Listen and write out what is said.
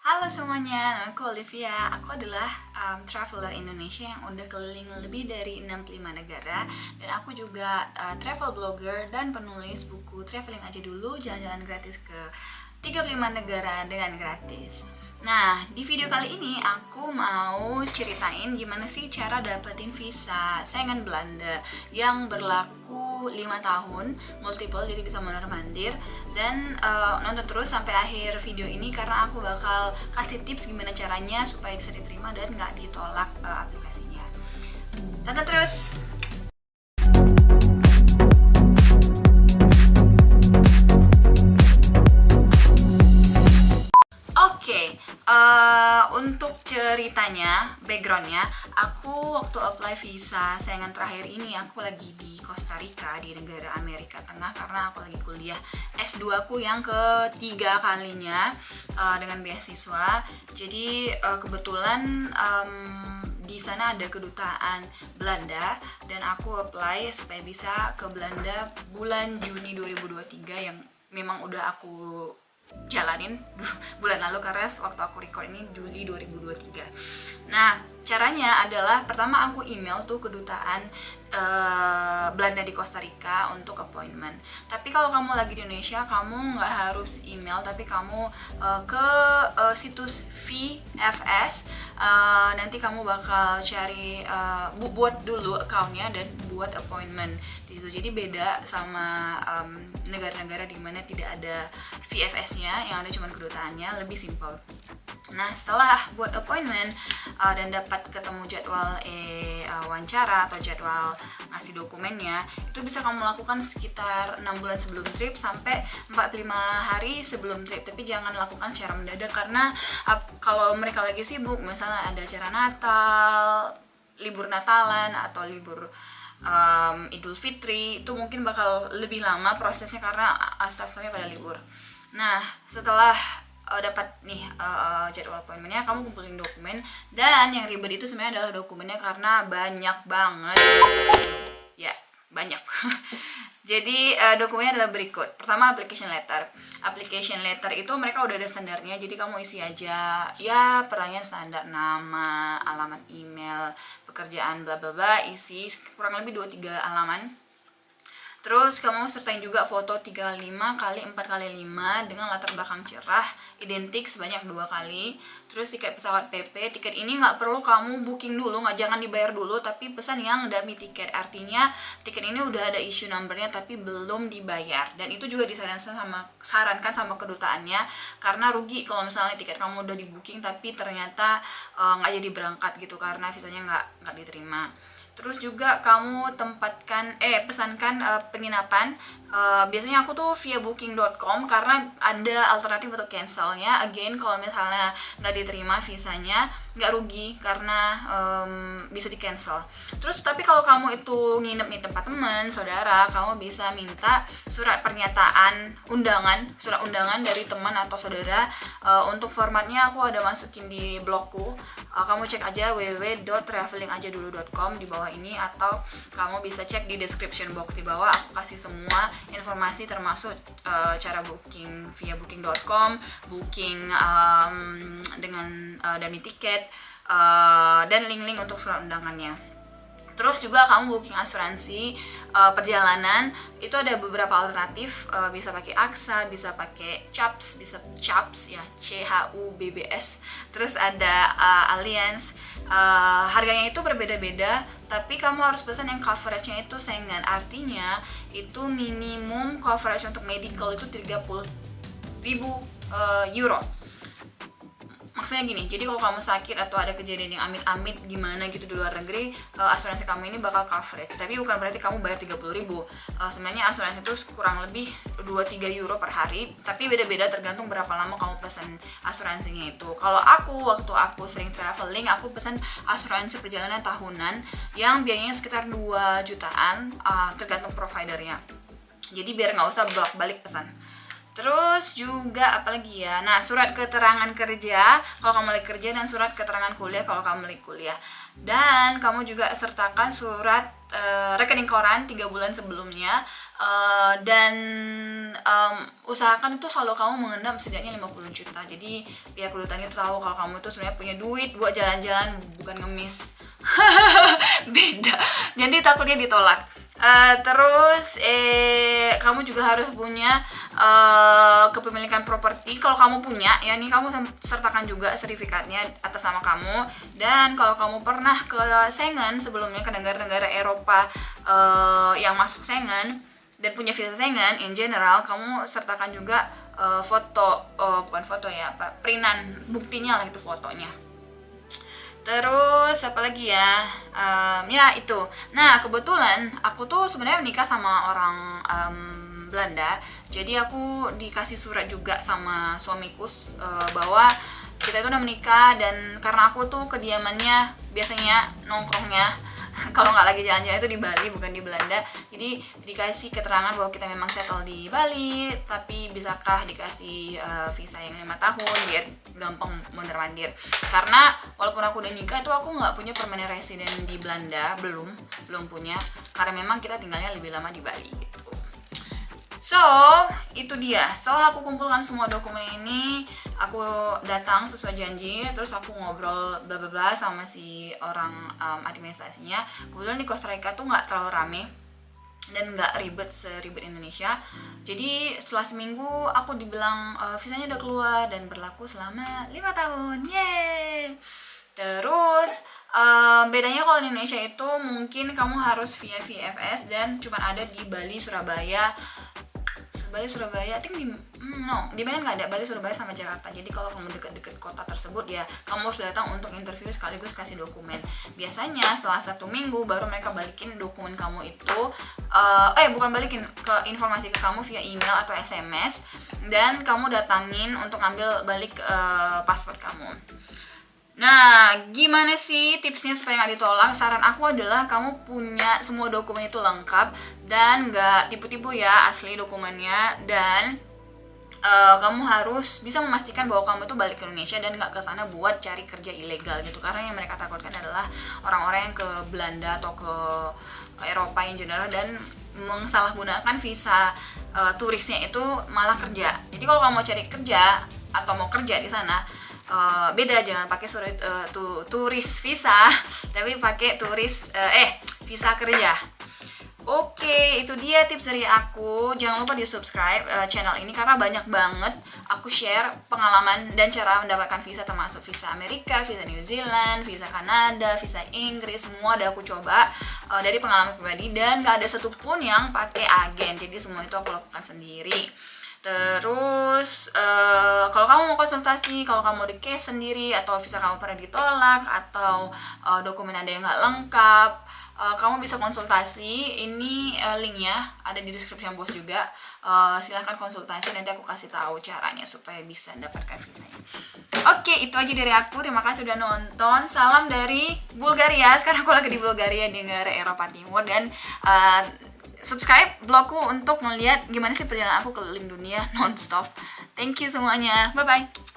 Halo semuanya, nama aku Olivia. Aku adalah traveler Indonesia yang udah keliling lebih dari 65 negara. Dan aku juga travel blogger dan penulis buku Traveling Aja Dulu, jalan-jalan gratis ke 35 negara dengan gratis. Nah, di video kali ini aku mau ceritain gimana sih cara dapetin visa Schengen Belanda yang berlaku 5 tahun, multiple, jadi bisa mondar-mandir. Dan nonton terus sampai akhir video ini karena aku bakal kasih tips gimana caranya supaya bisa diterima dan nggak ditolak aplikasinya. Tonton terus! Oke, untuk ceritanya, backgroundnya, aku waktu apply visa Schengen terakhir ini aku lagi di Costa Rica, di negara Amerika Tengah, karena aku lagi kuliah S2 aku yang ketiga kalinya dengan beasiswa. Jadi kebetulan di sana ada kedutaan Belanda dan aku apply supaya bisa ke Belanda bulan Juni 2023 yang memang udah aku jalanin bulan lalu karena waktu aku record ini Juli 2023. Nah, caranya adalah pertama aku email tuh kedutaan Belanda di Costa Rica untuk appointment. Tapi kalau kamu lagi di Indonesia, kamu nggak harus email, tapi kamu ke situs VFS. Nanti kamu bakal cari buat dulu accountnya dan buat appointment di situ. Jadi beda sama negara-negara di mana tidak ada VFS-nya, yang ada cuma kedutaannya, lebih simpel. Nah, setelah buat appointment dan dapat ketemu jadwal wawancara atau jadwal ngasih dokumennya, itu bisa kamu lakukan sekitar 6 bulan sebelum trip sampai 45 hari sebelum trip. Tapi jangan lakukan secara mendadak karena kalau mereka lagi sibuk, misalnya ada acara Natal, libur Natalan atau libur Idul Fitri, itu mungkin bakal lebih lama prosesnya karena staff-staffnya pada libur. Nah, setelah dapat nih jadwal appointmentnya, kamu kumpulin dokumen. Dan yang ribet itu sebenarnya adalah dokumennya karena banyak banget ya, banyak. Jadi dokumennya adalah berikut. Pertama, application letter. Application letter itu mereka udah ada standarnya, jadi kamu isi aja ya pertanyaan standar, nama, alamat email, pekerjaan, bla bla bla, isi kurang lebih 2-3 halaman. Terus kamu sertain juga foto 35 kali 4 kali 5 dengan latar belakang cerah, identik sebanyak 2 kali. Terus tiket pesawat PP, tiket ini nggak perlu kamu booking dulu, jangan dibayar dulu, tapi pesan yang dummy tiket. Artinya tiket ini udah ada issue numbernya tapi belum dibayar. Dan itu juga disarankan sama kedutaannya, karena rugi kalau misalnya tiket kamu udah di booking tapi ternyata nggak jadi berangkat gitu karena visanya nggak diterima. Terus juga kamu pesankan penginapan. Biasanya aku tuh via booking.com karena ada alternatif untuk cancelnya. Again, kalau misalnya nggak diterima visanya, nggak rugi karena bisa di cancel. Terus tapi kalau kamu itu nginep di tempat teman, saudara, kamu bisa minta surat undangan dari teman atau saudara. Untuk formatnya aku ada masukin di blogku. Kamu cek aja www.travelingajadulu.com di bawah ini, atau kamu bisa cek di description box di bawah. Aku kasih semua informasi termasuk cara booking via booking.com, booking dengan dummy tiket, dan link-link untuk surat undangannya. Terus juga kamu booking asuransi perjalanan, itu ada beberapa alternatif, bisa pakai AXA, bisa pakai CHUBS, ya, CHUBBS. Terus ada Allianz. Harganya itu berbeda-beda, tapi kamu harus pesan yang coveragenya itu Schengen. Artinya itu minimum coverage untuk medical itu 30.000 euro. Maksudnya gini, jadi kalau kamu sakit atau ada kejadian yang amit-amit gimana gitu di luar negeri, asuransi kamu ini bakal coverage. Tapi bukan berarti kamu bayar 30.000. Sebenarnya asuransi itu kurang lebih 2-3 euro per hari, tapi beda-beda tergantung berapa lama kamu pesan asuransinya itu. Kalau waktu aku sering traveling, aku pesan asuransi perjalanan tahunan yang biayanya sekitar 2 jutaan, tergantung providernya. Jadi biar nggak usah bolak-balik pesan. Terus juga apalagi ya, nah surat keterangan kerja kalau kamu lagi kerja, dan surat keterangan kuliah kalau kamu lagi kuliah. Dan kamu juga sertakan surat rekening koran 3 bulan sebelumnya, Dan usahakan itu selalu kamu mengendam setidaknya 50 juta. Jadi pihak kedutaan itu tahu kalau kamu itu sebenarnya punya duit buat jalan-jalan, bukan ngemis. Beda, jadi takutnya ditolak. Terus kamu juga harus punya kepemilikan properti. Kalau kamu punya, ya nih kamu sertakan juga sertifikatnya atas nama kamu. Dan kalau kamu pernah ke Schengen sebelumnya, ke negara-negara Eropa yang masuk Schengen dan punya visa Schengen in general, kamu sertakan juga foto, bukan foto ya, printan buktinya lah, itu fotonya. Terus apa lagi ya? Ya itu. Nah, kebetulan aku tuh sebenarnya menikah sama orang Belanda. Jadi aku dikasih surat juga sama suamiku bahwa kita itu udah menikah, dan karena aku tuh kediamannya biasanya nongkrongnya kalau nggak lagi jalan-jalan itu di Bali, bukan di Belanda. Jadi dikasih keterangan bahwa kita memang settle di Bali, tapi bisakah dikasih visa yang 5 tahun biar gampang mondar-mandir. Karena walaupun aku udah nikah itu aku nggak punya permanent resident di Belanda, belum punya, karena memang kita tinggalnya lebih lama di Bali gitu. So, itu dia. Setelah aku kumpulkan semua dokumen ini, aku datang sesuai janji, terus aku ngobrol bla bla bla sama si orang administrasinya. Kebetulan di Costa Rica tuh nggak terlalu rame dan nggak ribet seribet Indonesia. Jadi setelah seminggu aku dibilang visanya udah keluar dan berlaku selama 5 tahun. Yeay! Terus bedanya kalau di Indonesia itu mungkin kamu harus via VFS dan cuma ada di Bali, Surabaya, I think di Medan nggak ada. Bali, Surabaya sama Jakarta. Jadi kalau kamu deket-deket kota tersebut, ya kamu harus datang untuk interview sekaligus kasih dokumen. Biasanya setelah 1 minggu baru mereka balikin dokumen kamu itu, bukan balikin, ke informasi ke kamu via email atau SMS, dan kamu datangin untuk ambil balik paspor kamu. Nah, gimana sih tipsnya supaya nggak ditolak? Saran aku adalah kamu punya semua dokumen itu lengkap dan nggak tipu-tipu ya asli dokumennya, dan kamu harus bisa memastikan bahwa kamu itu balik ke Indonesia dan nggak ke sana buat cari kerja ilegal gitu. Karena yang mereka takutkan adalah orang-orang yang ke Belanda atau ke Eropa in general dan mensalahgunakan visa turisnya itu malah kerja. Jadi kalau kamu mau cari kerja atau mau kerja di sana, beda, jangan pakai surat turis visa, tapi pakai visa kerja. Oke, itu dia tips dari aku. Jangan lupa di subscribe channel ini karena banyak banget aku share pengalaman dan cara mendapatkan visa, termasuk visa Amerika, visa New Zealand, visa Kanada, visa Inggris, semua udah aku coba dari pengalaman pribadi, dan gak ada satupun yang pakai agen. Jadi semua itu aku lakukan sendiri. Terus kalau kamu mau konsultasi, kalau kamu mau di case sendiri, atau visa kamu pernah ditolak, atau dokumen ada yang nggak lengkap, kamu bisa konsultasi. Ini linknya ada di description box juga. Silahkan konsultasi, nanti aku kasih tahu caranya supaya bisa mendapatkan visanya. Oke, itu aja dari aku. Terima kasih udah nonton. Salam dari Bulgaria. Sekarang aku lagi di Bulgaria, di negara Eropa Timur, dan subscribe blogku untuk melihat gimana sih perjalanan aku keliling dunia non-stop. Thank you semuanya. Bye-bye.